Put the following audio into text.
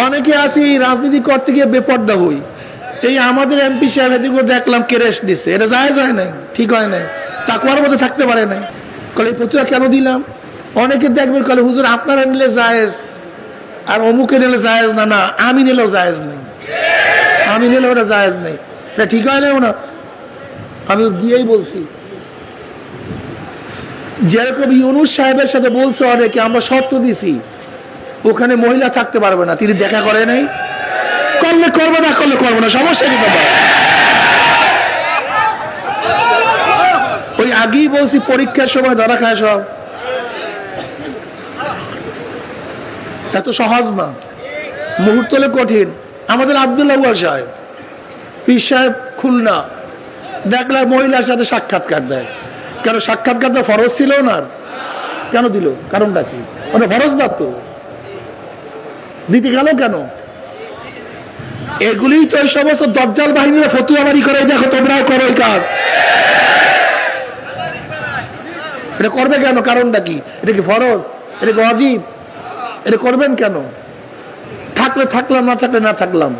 অনেকে আসি রাজনীতি করতে গিয়ে বেপর্দা হই। এই আমাদের এমপি সাহেব এদিকে দেখলাম কেরেস দিচ্ছে, এটা জায়েজ হয় নাই, ঠিক হয় নাই, তাকওয়ার মধ্যে থাকতে পারে নাই। কলে ফতুয়া কেন দিলাম? অনেকে দেখবেন কলে হুজুর আপনারা নিলে জায়েজ আর অমুকে নিলে জায়েজ না। না, আমি নিলেও জায়েজ নেই, আমি নিলে ওটা জায়েজ নেই, এটা ঠিক হয় না। ওনা আমি গিয়েই বলছি, যেরকম ইউনুস সাহেবের সাথে বলছে অনেকে আমরা শর্ত দিছি ওখানে মহিলা থাকতে পারবে না, তিনি দেখা করে নাই। করলে করবো, না করলে করবো না, সমস্যা কি বাবা? ওই আগেই বলছি পরীক্ষার সময় ধরা খায় সব, এত সহজ না, মুহূর্ত হলে কঠিন। আমাদের আব্দুল্লাহ সাহেব, পীর সাহেব খুলনা, দেখলাম মহিলার সাথে সাক্ষাৎকার দেয়। কেন সাক্ষাৎকারটা ফরজ ছিল না? কেন দিল? কারণটা কি? ওটা ফরজ না তো, দিতে গেল কেন? এগুলি তো এই সমস্ত দজ্জাল বাহিনীরা ফতুয়াবাড়ি করে, দেখো তোমরাও করো এই কাজ। এটা করবে কেন? কারণটা কি? এটা কি ফরজ? এটা কি ওয়াজিব? এটা করবেন কেন? থাকলে থাকলাম, না থাকলে না থাকলাম।